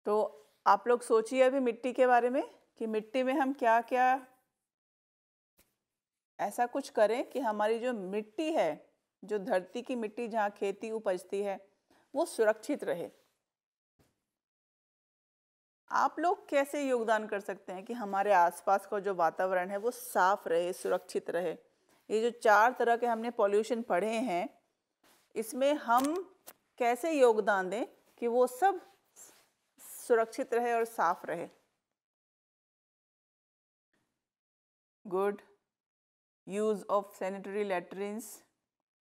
तो आप लोग सोचिए अभी मिट्टी के बारे में कि मिट्टी में हम क्या क्या ऐसा कुछ करें कि हमारी जो मिट्टी है, जो धरती की मिट्टी जहाँ खेती उपजती है, वो सुरक्षित रहे। आप लोग कैसे योगदान कर सकते हैं कि हमारे आसपास का जो वातावरण है वो साफ रहे, सुरक्षित रहे। ये जो 4 तरह के हमने पॉल्यूशन पढ़े हैं, इसमें हम कैसे योगदान दें कि वो सब सुरक्षित रहे और साफ रहे। Good use of sanitary latrines,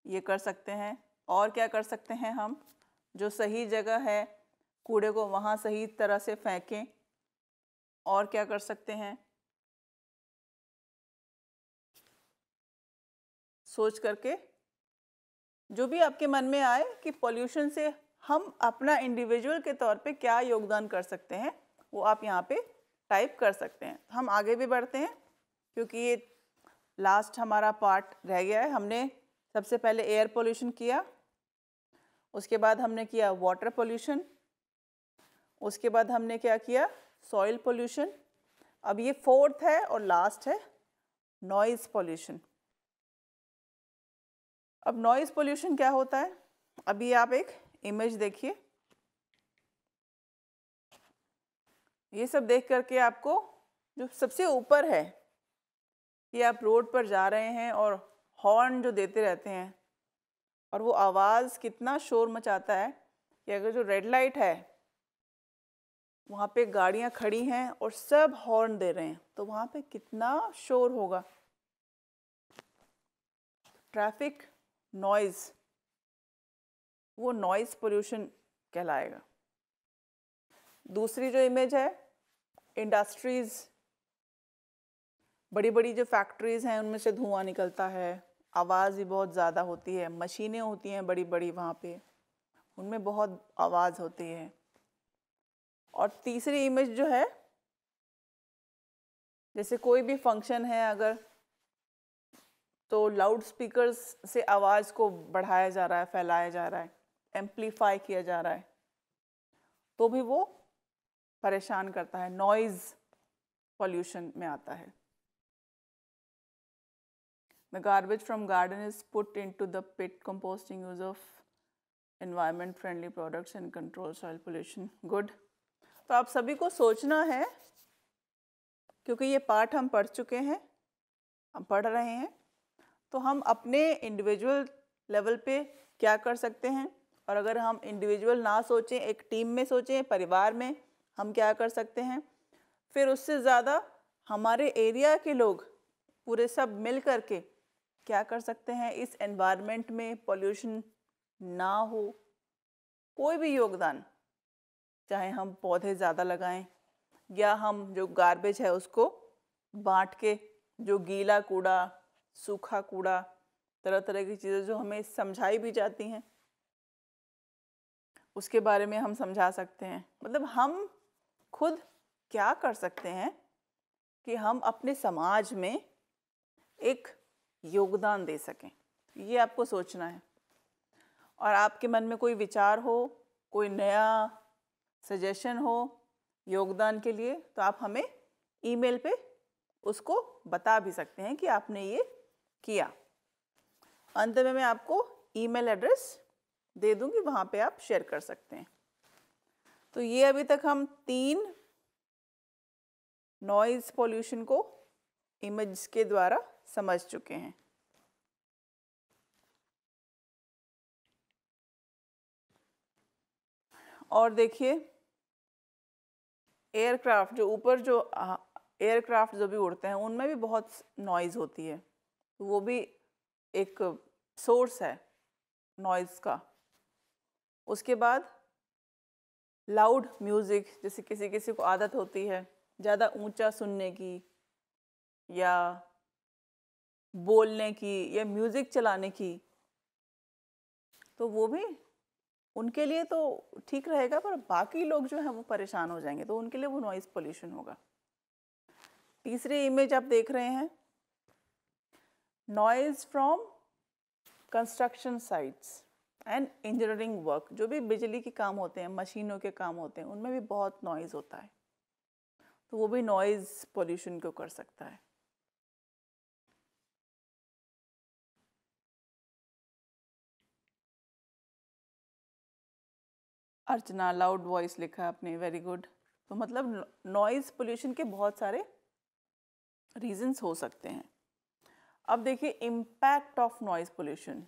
ये कर सकते हैं। और क्या कर सकते हैं हम, जो सही जगह है कूड़े को वहाँ सही तरह से फेंकें। और क्या कर सकते हैं, सोच करके जो भी आपके मन में आए कि पॉल्यूशन से हम अपना इंडिविजुअल के तौर पे क्या योगदान कर सकते हैं, वो आप यहाँ पे टाइप कर सकते हैं। हम आगे भी बढ़ते हैं क्योंकि ये लास्ट हमारा पार्ट रह गया है। हमने सबसे पहले एयर पोल्यूशन किया, उसके बाद हमने किया वाटर पोल्यूशन, उसके बाद हमने क्या किया, सॉइल पोल्यूशन। अब ये 4th है और लास्ट है नॉइज़ पोल्यूशन। अब नॉइज़ पोल्यूशन क्या होता है, अभी आप एक इमेज देखिए। ये सब देख करके आपको जो सबसे ऊपर है कि आप रोड पर जा रहे हैं और हॉर्न जो देते रहते हैं और वो आवाज़ कितना शोर मचाता है कि अगर जो रेड लाइट है वहाँ पे गाड़ियाँ खड़ी हैं और सब हॉर्न दे रहे हैं तो वहाँ पे कितना शोर होगा। ट्रैफिक नॉइज़, वो नॉइज़ पोल्यूशन कहलाएगा। दूसरी जो इमेज है, इंडस्ट्रीज़, बड़ी बड़ी जो फैक्ट्रीज़ हैं उनमें से धुआं निकलता है, आवाज़ भी बहुत ज़्यादा होती है। मशीनें होती हैं बड़ी बड़ी वहाँ पे, उनमें बहुत आवाज़ होती है। और तीसरी इमेज जो है, जैसे कोई भी फंक्शन है अगर, तो लाउड स्पीकर्स से आवाज़ को बढ़ाया जा रहा है, फैलाया जा रहा है, एम्पलीफाई किया जा रहा है, तो भी वो परेशान करता है, नॉइज़ पोल्यूशन में आता है। The garbage from garden is put into the pit, composting, use of environment friendly products and control soil pollution. Good. तो आप सभी को सोचना है, क्योंकि ये पार्ट हम पढ़ चुके हैं, हम पढ़ रहे हैं, तो हम अपने इंडिविजुअल लेवल पे क्या कर सकते हैं। और अगर हम इंडिविजुअल ना सोचें, एक टीम में सोचें, परिवार में हम क्या कर सकते हैं, फिर उससे ज़्यादा हमारे एरिया के लोग पूरे सब मिल करके क्या कर सकते हैं, इस एनवायरनमेंट में पॉल्यूशन ना हो। कोई भी योगदान, चाहे हम पौधे ज़्यादा लगाएं या हम जो गार्बेज है उसको बांट के, जो गीला कूड़ा, सूखा कूड़ा, तरह तरह की चीज़ें जो हमें समझाई भी जाती हैं उसके बारे में हम समझा सकते हैं। मतलब हम खुद क्या कर सकते हैं कि हम अपने समाज में एक योगदान दे सकें, ये आपको सोचना है। और आपके मन में कोई विचार हो, कोई नया सजेशन हो योगदान के लिए, तो आप हमें ईमेल पे उसको बता भी सकते हैं कि आपने ये किया। अंत में मैं आपको ईमेल एड्रेस दे दूंगी, वहाँ पे आप शेयर कर सकते हैं। तो ये अभी तक हम 3 नॉइज़ पोल्यूशन को इमेज के द्वारा समझ चुके हैं। और देखिए, एयरक्राफ्ट जो ऊपर जो एयरक्राफ्ट जो भी उड़ते हैं उनमें भी बहुत नॉइज़ होती है, तो वो भी एक सोर्स है नॉइज़ का। उसके बाद लाउड म्यूज़िक, जैसे किसी किसी को आदत होती है ज़्यादा ऊंचा सुनने की या बोलने की या म्यूज़िक चलाने की, तो वो भी उनके लिए तो ठीक रहेगा, पर बाकी लोग जो हैं वो परेशान हो जाएंगे, तो उनके लिए वो नॉइज़ पोल्यूशन होगा। तीसरी इमेज आप देख रहे हैं, noise from construction sites. And engineering work, जो भी बिजली के काम होते हैं, मशीनों के काम होते हैं, उनमें भी बहुत नॉइज़ होता है, तो वो भी नॉइज़ पोल्यूशन को कर सकता है। अर्चना, लाउड वॉइस लिखा है आपने, वेरी गुड। तो मतलब नॉइज़ पोल्यूशन के बहुत सारे रीजंस हो सकते हैं। अब देखिए इम्पैक्ट ऑफ नॉइज़ पोल्यूशन,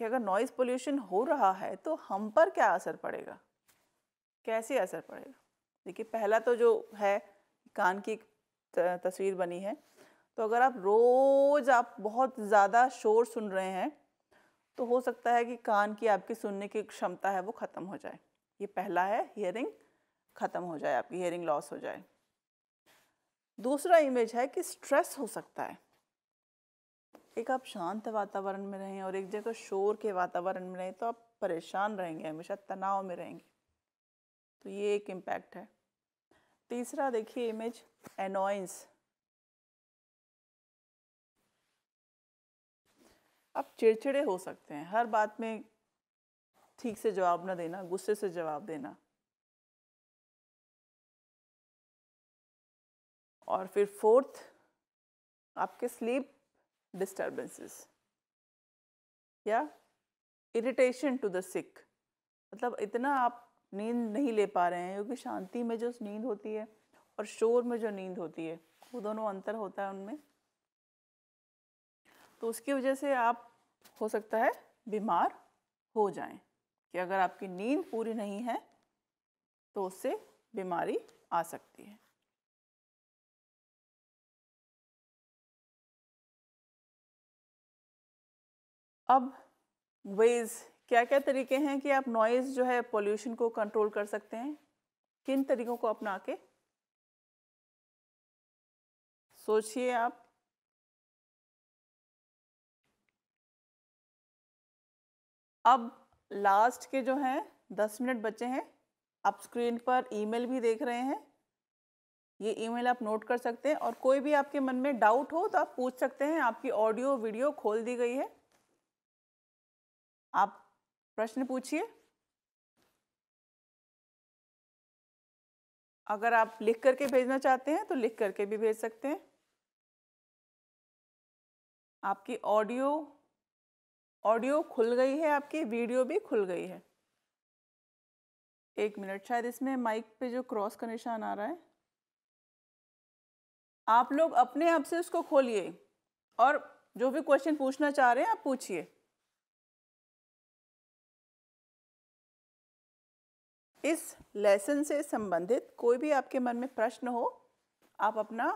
कि अगर नॉइज़ पोल्यूशन हो रहा है तो हम पर क्या असर पड़ेगा, कैसे असर पड़ेगा। देखिए पहला तो जो है, कान की तस्वीर बनी है, तो अगर आप रोज़ आप बहुत ज़्यादा शोर सुन रहे हैं तो हो सकता है कि कान की आपकी सुनने की क्षमता है वो ख़त्म हो जाए। ये पहला है, हियरिंग ख़त्म हो जाए, आपकी हियरिंग लॉस हो जाए। दूसरा इमेज है कि स्ट्रेस हो सकता है। एक आप शांत वातावरण में रहें और एक जगह शोर के वातावरण में रहें तो आप परेशान रहेंगे, हमेशा तनाव में रहेंगे, तो ये एक इम्पैक्ट है। तीसरा देखिए इमेज, एनॉयंस। आप चिड़चिड़े हो सकते हैं, हर बात में ठीक से जवाब ना देना, गुस्से से जवाब देना। और फिर फोर्थ, आपके स्लीप डिस्टर्बेंसेस या इरिटेशन टू द सिक, मतलब इतना आप नींद नहीं ले पा रहे हैं, क्योंकि शांति में जो नींद होती है और शोर में जो नींद होती है वो दोनों अंतर होता है उनमें, तो उसकी वजह से आप हो सकता है बीमार हो जाएं, कि अगर आपकी नींद पूरी नहीं है तो उससे बीमारी आ सकती है। अब वेज, क्या क्या तरीके हैं कि आप नॉइज़ जो है पोल्यूशन को कंट्रोल कर सकते हैं, किन तरीकों को अपना के, सोचिए आप। अब लास्ट के जो हैं 10 मिनट बचे हैं, आप स्क्रीन पर ईमेल भी देख रहे हैं, ये ईमेल आप नोट कर सकते हैं, और कोई भी आपके मन में डाउट हो तो आप पूछ सकते हैं, आपकी ऑडियो वीडियो खोल दी गई है, आप प्रश्न पूछिए। अगर आप लिख करके भेजना चाहते हैं तो लिख करके भी भेज सकते हैं। आपकी ऑडियो खुल गई है, आपकी वीडियो भी खुल गई है। 1 मिनट, शायद इसमें माइक पे जो क्रॉस का निशान आ रहा है, आप लोग अपने आप से उसको खोलिए और जो भी क्वेश्चन पूछना चाह रहे हैं आप पूछिए। इस लेसन से संबंधित कोई भी आपके मन में प्रश्न हो, आप अपना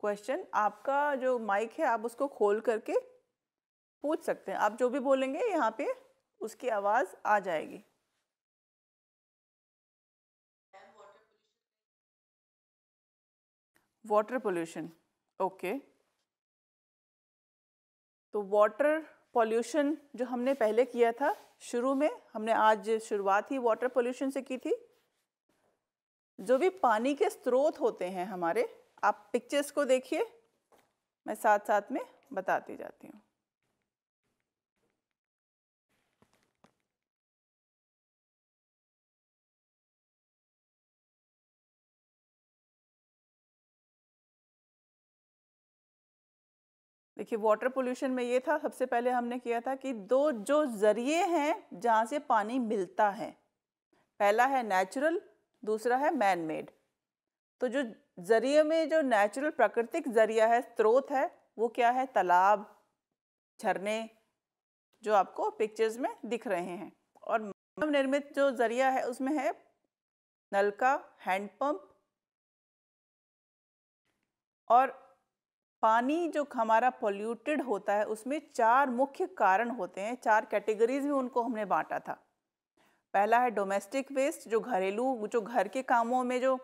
क्वेश्चन, आपका जो माइक है आप उसको खोल करके पूछ सकते हैं। आप जो भी बोलेंगे यहाँ पे उसकी आवाज़ आ जाएगी। Water pollution, okay. तो वाटर पोल्यूशन जो हमने पहले किया था, शुरू में हमने आज शुरुआत ही वाटर पोल्यूशन से की थी। जो भी पानी के स्रोत होते हैं हमारे, आप पिक्चर्स को देखिए, मैं साथ साथ में बताती जाती हूँ। देखिए वाटर पोल्यूशन में ये था, सबसे पहले हमने किया था कि दो जो जरिए हैं जहाँ से पानी मिलता है, पहला है नेचुरल, दूसरा है मैन मेड। तो जो जरिए में जो नेचुरल प्राकृतिक जरिया है, स्रोत है, वो क्या है, तालाब, झरने, जो आपको पिक्चर्स में दिख रहे हैं। और मानव निर्मित जो जरिया है उसमें है नलका, हैंडपंप, और पानी जो हमारा पोल्यूटेड होता है उसमें 4 मुख्य कारण होते हैं, 4 कैटेगरीज में उनको हमने बांटा था। पहला है डोमेस्टिक वेस्ट, जो घरेलू, जो घर के कामों में जो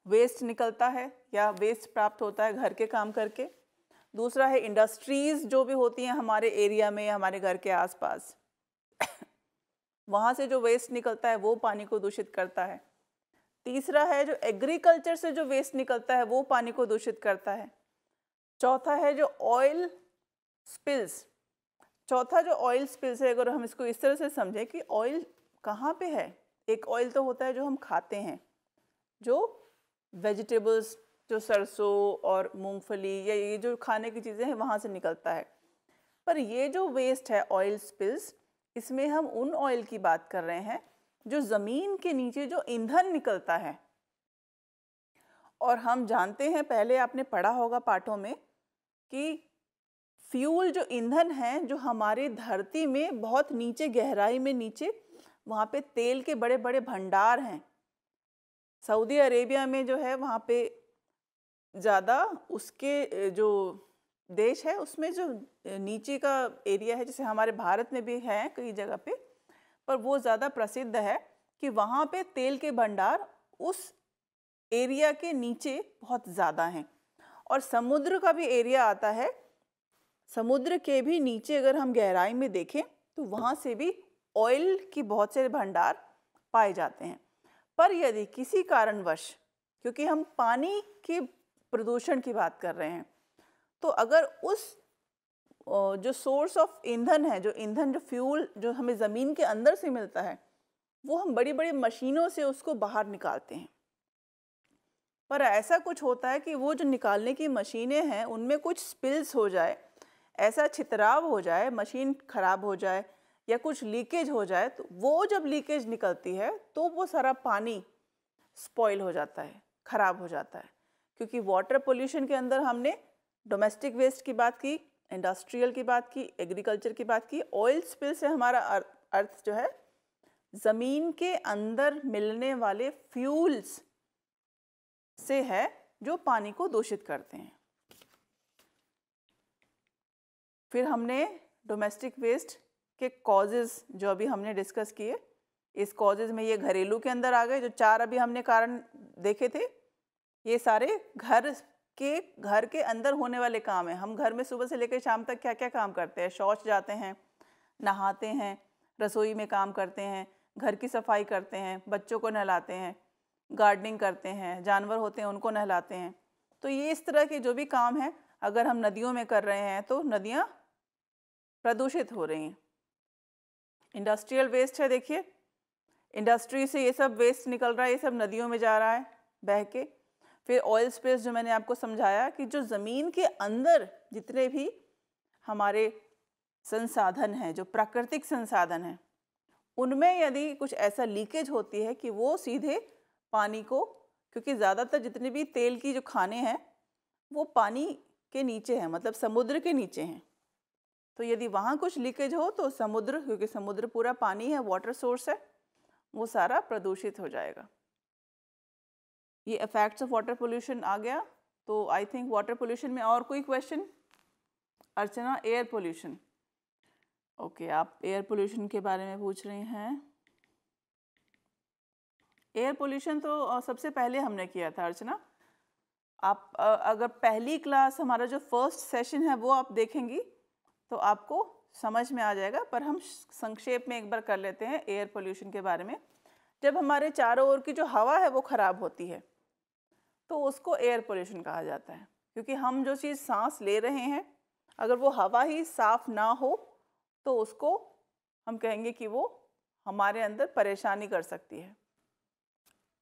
वेस्ट निकलता है या वेस्ट प्राप्त होता है घर के काम करके। दूसरा है इंडस्ट्रीज जो भी होती हैं हमारे एरिया में या हमारे घर के आसपास, वहाँ से जो वेस्ट निकलता है वो पानी को दूषित करता है। तीसरा है जो एग्रीकल्चर से जो वेस्ट निकलता है वो पानी को दूषित करता है। चौथा है जो ऑयल स्पिल्स। चौथा जो ऑयल स्पिल्स है, अगर हम इसको इस तरह से समझें कि ऑयल कहाँ पे है। एक ऑयल तो होता है जो हम खाते हैं, जो वेजिटेबल्स, जो सरसों और मूंगफली या ये जो खाने की चीज़ें हैं वहाँ से निकलता है। पर ये जो वेस्ट है ऑयल स्पिल्स, इसमें हम उन ऑयल की बात कर रहे हैं जो ज़मीन के नीचे जो ईंधन निकलता है। और हम जानते हैं, पहले आपने पढ़ा होगा पाठों में, कि फ्यूल जो ईंधन है जो हमारी धरती में बहुत नीचे गहराई में नीचे वहाँ पे तेल के बड़े बड़े भंडार हैं। सऊदी अरेबिया में जो है वहाँ पे ज़्यादा उसके जो देश है उसमें जो नीचे का एरिया है, जैसे हमारे भारत में भी है कई जगह पे, पर वो ज़्यादा प्रसिद्ध है कि वहाँ पे तेल के भंडार उस एरिया के नीचे बहुत ज़्यादा हैं। और समुद्र का भी एरिया आता है, समुद्र के भी नीचे अगर हम गहराई में देखें तो वहाँ से भी ऑयल की बहुत से भंडार पाए जाते हैं। पर यदि किसी कारणवश, क्योंकि हम पानी के प्रदूषण की बात कर रहे हैं, तो अगर उस जो सोर्स ऑफ ईंधन है, जो ईंधन जो फ्यूल जो हमें ज़मीन के अंदर से मिलता है, वो हम बड़ी बड़ी मशीनों से उसको बाहर निकालते हैं। पर ऐसा कुछ होता है कि वो जो निकालने की मशीनें हैं उनमें कुछ स्पिल्स हो जाए, ऐसा छितराव हो जाए, मशीन ख़राब हो जाए या कुछ लीकेज हो जाए, तो वो जब लीकेज निकलती है तो वो सारा पानी स्पॉइल हो जाता है, ख़राब हो जाता है। क्योंकि वाटर पोल्यूशन के अंदर हमने डोमेस्टिक वेस्ट की बात की, इंडस्ट्रियल की बात की, एग्रीकल्चर की बात की। ऑयल स्पिल से हमारा अर्थ जो है ज़मीन के अंदर मिलने वाले फ्यूल्स से है जो पानी को दूषित करते हैं। फिर हमने डोमेस्टिक वेस्ट के कॉजेज़ जो अभी हमने डिस्कस किए, इस कॉजेज़ में ये घरेलू के अंदर आ गए, जो 4 अभी हमने कारण देखे थे। ये सारे घर के अंदर होने वाले काम हैं। हम घर में सुबह से लेकर शाम तक क्या क्या काम करते हैं? शौच जाते हैं, नहाते हैं, रसोई में काम करते हैं, घर की सफाई करते हैं, बच्चों को नहलाते हैं, गार्डनिंग करते हैं, जानवर होते हैं उनको नहलाते हैं। तो ये इस तरह के जो भी काम हैं अगर हम नदियों में कर रहे हैं तो नदियाँ प्रदूषित हो रही हैं। इंडस्ट्रियल वेस्ट है, देखिए इंडस्ट्री से ये सब वेस्ट निकल रहा है, ये सब नदियों में जा रहा है बह के। फिर ऑयल स्पेस जो मैंने आपको समझाया कि जो ज़मीन के अंदर जितने भी हमारे संसाधन हैं, जो प्राकृतिक संसाधन हैं, उनमें यदि कुछ ऐसा लीकेज होती है कि वो सीधे पानी को, क्योंकि ज़्यादातर जितने भी तेल की जो खाने हैं वो पानी के नीचे हैं, मतलब समुद्र के नीचे हैं। तो यदि वहाँ कुछ लीकेज हो तो समुद्र, क्योंकि समुद्र पूरा पानी है, वाटर सोर्स है, वो सारा प्रदूषित हो जाएगा। ये इफेक्ट्स ऑफ वाटर पोल्यूशन आ गया। तो आई थिंक वाटर पोल्यूशन में और कोई क्वेश्चन? अर्चना, एयर पोल्यूशन। ओके, आप एयर पोल्यूशन के बारे में पूछ रहे हैं। एयर पोल्यूशन तो सबसे पहले हमने किया था अर्चना। आप अगर पहली क्लास, हमारा जो फर्स्ट सेशन है वो आप देखेंगी तो आपको समझ में आ जाएगा, पर हम संक्षेप में एक बार कर लेते हैं एयर पोल्यूशन के बारे में। जब हमारे चारों ओर की जो हवा है वो ख़राब होती है तो उसको एयर पोल्यूशन कहा जाता है, क्योंकि हम जो चीज़ सांस ले रहे हैं अगर वो हवा ही साफ़ ना हो तो उसको हम कहेंगे कि वो हमारे अंदर परेशानी कर सकती है।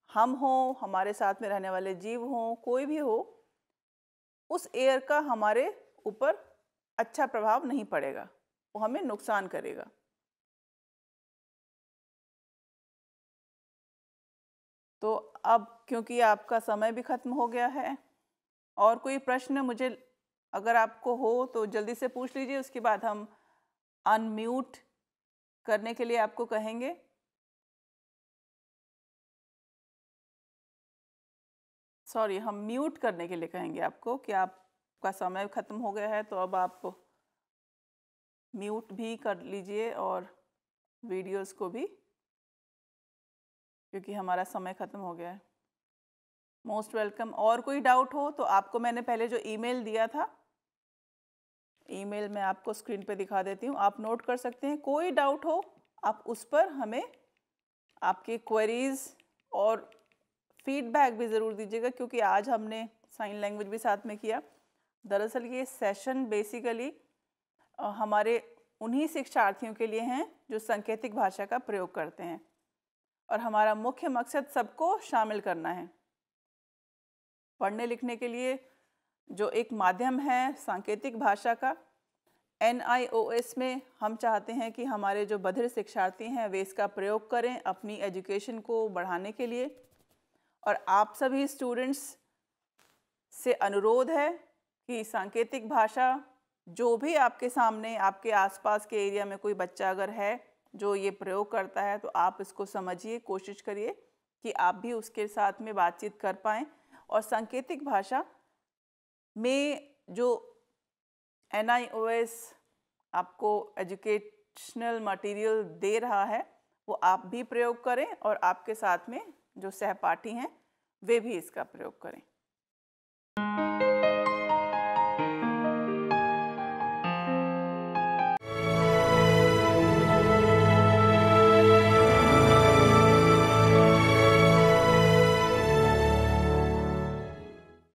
हम हों, हमारे साथ में रहने वाले जीव हों, कोई भी हो, उस एयर का हमारे ऊपर अच्छा प्रभाव नहीं पड़ेगा, वो हमें नुकसान करेगा। तो अब क्योंकि आपका समय भी ख़त्म हो गया है, और कोई प्रश्न मुझे अगर आपको हो तो जल्दी से पूछ लीजिए, उसके बाद हम अनम्यूट करने के लिए आपको कहेंगे। सॉरी, हम म्यूट करने के लिए कहेंगे आपको कि आपका समय ख़त्म हो गया है, तो अब आप म्यूट भी कर लीजिए और वीडियोस को भी, क्योंकि हमारा समय ख़त्म हो गया है। Most welcome. और कोई डाउट हो तो आपको मैंने पहले जो ईमेल दिया था, ईमेल मैं आपको स्क्रीन पे दिखा देती हूँ, आप नोट कर सकते हैं। कोई डाउट हो आप उस पर हमें आपकी क्वेरीज और फीडबैक भी ज़रूर दीजिएगा, क्योंकि आज हमने साइन लैंग्वेज भी साथ में किया, दरअसल ये सेशन बेसिकली हमारे उन्हीं शिक्षार्थियों के लिए हैं जो सांकेतिक भाषा का प्रयोग करते हैं, और हमारा मुख्य मकसद सबको शामिल करना है। पढ़ने लिखने के लिए जो एक माध्यम है सांकेतिक भाषा का, NIOS में हम चाहते हैं कि हमारे जो बधिर शिक्षार्थी हैं वे इसका प्रयोग करें अपनी एजुकेशन को बढ़ाने के लिए। और आप सभी स्टूडेंट्स से अनुरोध है कि सांकेतिक भाषा जो भी आपके सामने, आपके आसपास के एरिया में कोई बच्चा अगर है जो ये प्रयोग करता है, तो आप इसको समझिए, कोशिश करिए कि आप भी उसके साथ में बातचीत कर पाएँ। और सांकेतिक भाषा में जो NIOS आपको एजुकेशनल मटेरियल दे रहा है वो आप भी प्रयोग करें, और आपके साथ में जो सहपाठी हैं वे भी इसका प्रयोग करें।